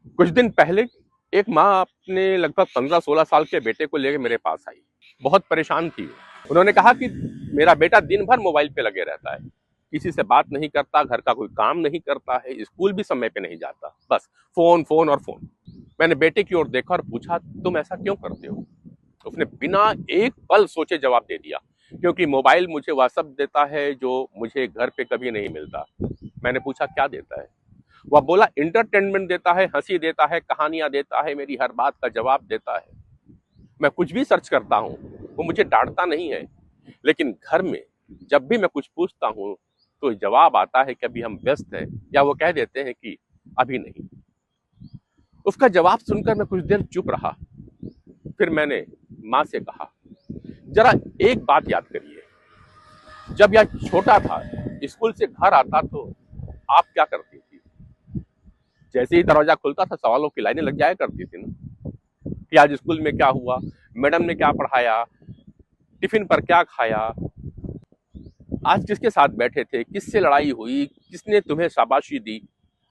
कुछ दिन पहले एक माँ अपने लगभग 15-16 साल के बेटे को लेकर मेरे पास आई। बहुत परेशान थी। उन्होंने कहा कि मेरा बेटा दिन भर मोबाइल पे लगे रहता है, किसी से बात नहीं करता, घर का कोई काम नहीं करता है, स्कूल भी समय पे नहीं जाता, बस फोन फोन और फोन। मैंने बेटे की ओर देखा और पूछा, तुम ऐसा क्यों करते हो? उसने बिना एक पल सोचे जवाब दे दिया, क्योंकि मोबाइल मुझे वह सब देता है जो मुझे घर पे कभी नहीं मिलता। मैंने पूछा, क्या देता है? वह बोला, इंटरटेनमेंट देता है, हंसी देता है, कहानियां देता है, मेरी हर बात का जवाब देता है। मैं कुछ भी सर्च करता हूँ, वो मुझे डांटता नहीं है, लेकिन घर में जब भी मैं कुछ पूछता हूँ तो जवाब आता है कि अभी हम व्यस्त हैं, या वो कह देते हैं कि अभी नहीं। उसका जवाब सुनकर मैं कुछ देर चुप रहा। फिर मैंने माँ से कहा, जरा एक बात याद करिए, जब यह छोटा था, स्कूल से घर आता तो आप क्या करती थी? जैसे ही दरवाजा खुलता था, सवालों की लाइनें लग जाया करती थी ना, कि आज स्कूल में क्या हुआ, मैडम ने क्या पढ़ाया, टिफिन पर क्या खाया, आज किसके साथ बैठे थे, किससे लड़ाई हुई, किसने तुम्हें शाबाशी दी।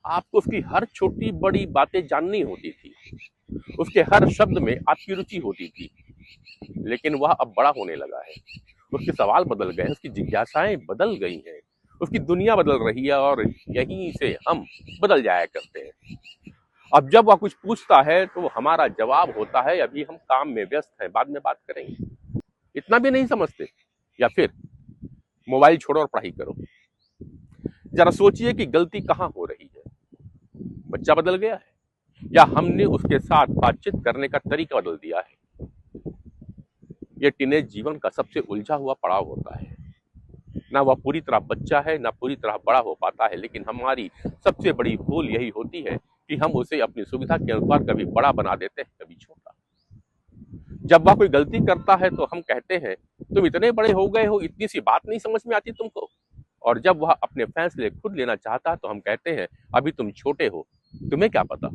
आपको उसकी हर छोटी बड़ी बातें जाननी होती थी, उसके हर शब्द में आपकी रुचि होती थी। लेकिन वह अब बड़ा होने लगा है, उसके सवाल बदल गए, उसकी जिज्ञासाएं बदल गई हैं, उसकी दुनिया बदल रही है, और यहीं से हम बदल जाया करते हैं। अब जब वह कुछ पूछता है तो हमारा जवाब होता है, अभी हम काम में व्यस्त हैं, बाद में बात करेंगे। इतना भी नहीं समझते, या फिर मोबाइल छोड़ो और पढ़ाई करो। जरा सोचिए कि गलती कहाँ हो रही है। बच्चा बदल गया है, या हमने उसके साथ बातचीत करने का तरीका बदल दिया है? यह टीनेज जीवन का सबसे उलझा हुआ पड़ाव होता है। ना वह पूरी तरह बच्चा है, ना पूरी तरह बड़ा हो पाता है, लेकिन हमारी सबसे बड़ी भूल यही होती है कि हम उसे अपनी सुविधा के अनुसार कभी बड़ा बना देते हैं, कभी छोटा। जब वह कोई गलती करता है तो हम कहते हैं, तुम इतने बड़े हो गए हो, इतनी सी बात नहीं समझ में आती तुमको। और जब वह अपने फैसले खुद लेना चाहता है तो हम कहते हैं, अभी तुम छोटे हो, तुम्हें क्या पता।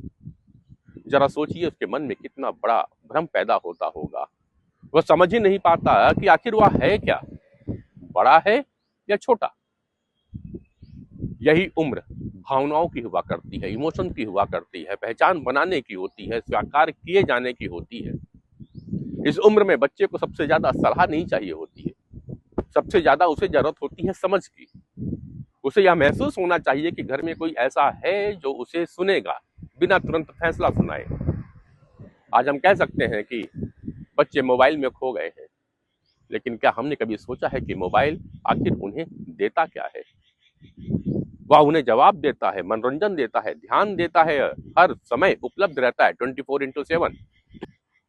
जरा सोचिए, उसके मन में कितना बड़ा भ्रम पैदा होता होगा। वह समझ ही नहीं पाता कि आखिर वह है क्या, बड़ा है या छोटा। यही उम्र भावनाओं की हुआ करती है, इमोशन की हुआ करती है, पहचान बनाने की होती है, स्वीकार किए जाने की होती है। इस उम्र में बच्चे को सबसे ज्यादा सलाह नहीं चाहिए होती है, सबसे ज्यादा उसे जरूरत होती है समझ की। उसे यह महसूस होना चाहिए कि घर में कोई ऐसा है जो उसे सुनेगा, बिना तुरंत फैसला सुनाए। आज हम कह सकते हैं कि बच्चे मोबाइल में खो गए हैं, लेकिन क्या हमने कभी सोचा है कि मोबाइल आखिर उन्हें देता क्या है? वह उन्हें जवाब देता है, मनोरंजन देता है, ध्यान देता है, हर समय उपलब्ध रहता है, 24x7।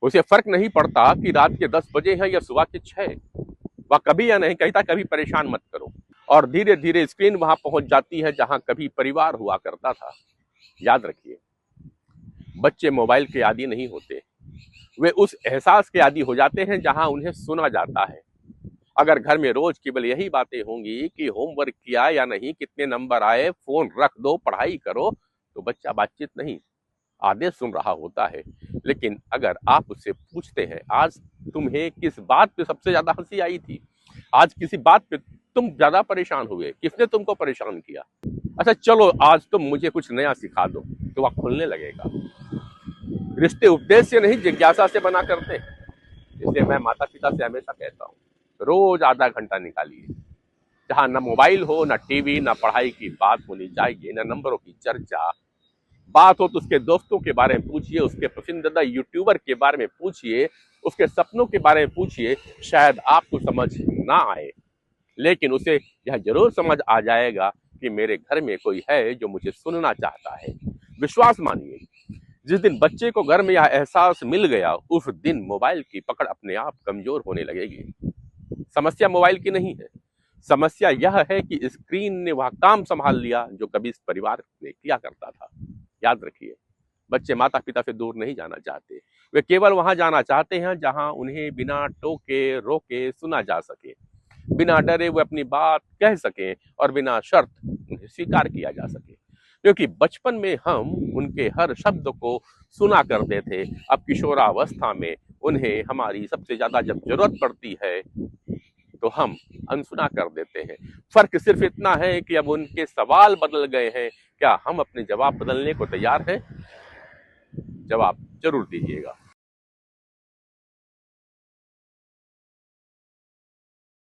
उसे फर्क नहीं पड़ता कि रात के 10 बजे हैं या सुबह के 6। वह कभी यह नहीं कहता कभी परेशान मत करो। और धीरे धीरे स्क्रीन वहां पहुंच जाती है जहां कभी परिवार हुआ करता था। याद रखिए, बच्चे मोबाइल के आदी नहीं होते, वे उस एहसास के आदी हो जाते हैं जहां उन्हें सुना जाता है। अगर घर में रोज केवल यही बातें होंगी कि होमवर्क किया या नहीं, कितने नंबर आए, फोन रख दो, पढ़ाई करो, तो बच्चा बातचीत नहीं, आदेश सुन रहा होता है। लेकिन अगर आप उससे पूछते हैं, आज तुम्हें किस बात पे सबसे ज्यादा हंसी आई थी, आज किसी बात पे तुम ज्यादा परेशान हुए, किसने तुमको परेशान किया, अच्छा चलो आज तुम मुझे कुछ नया सिखा दो, तो वह खुलने लगेगा। रिश्ते उपदेश से नहीं, जिज्ञासा से बना करते हैं। इसलिए मैं माता पिता से हमेशा कहता हूँ, रोज आधा घंटा निकालिए, जहाँ ना मोबाइल हो, ना टीवी, ना पढ़ाई की बात होनी चाहिए, ना नंबरों की चर्चा। बात हो तो उसके दोस्तों के बारे में पूछिए, उसके पसंदीदा यूट्यूबर के बारे में पूछिए, उसके सपनों के बारे में पूछिए। शायद आपको समझ ना आए, लेकिन उसे यह जरूर समझ आ जाएगा कि मेरे घर में कोई है जो मुझे सुनना चाहता है। विश्वास मानिए, जिस दिन बच्चे को घर में यह एहसास मिल गया, उस दिन मोबाइल की पकड़ अपने आप कमजोर होने लगेगी। समस्या मोबाइल की नहीं है, समस्या यह है कि स्क्रीन ने वह काम संभाल लिया जो कभी इस परिवार में किया करता था। याद रखिए, बच्चे माता पिता से दूर नहीं जाना चाहते, वे केवल वहां जाना चाहते हैं जहां उन्हें बिना टोके रोके सुना जा सके, बिना डरे वे अपनी बात कह सकें, और बिना शर्त उन्हें स्वीकार किया जा सके। क्योंकि बचपन में हम उनके हर शब्द को सुना करते थे, अब किशोरावस्था में उन्हें हमारी सबसे ज्यादा जब जरूरत पड़ती है तो हम अनसुना कर देते हैं। फर्क सिर्फ इतना है कि अब उनके सवाल बदल गए हैं, क्या हम अपने जवाब बदलने को तैयार हैं? जवाब जरूर दीजिएगा।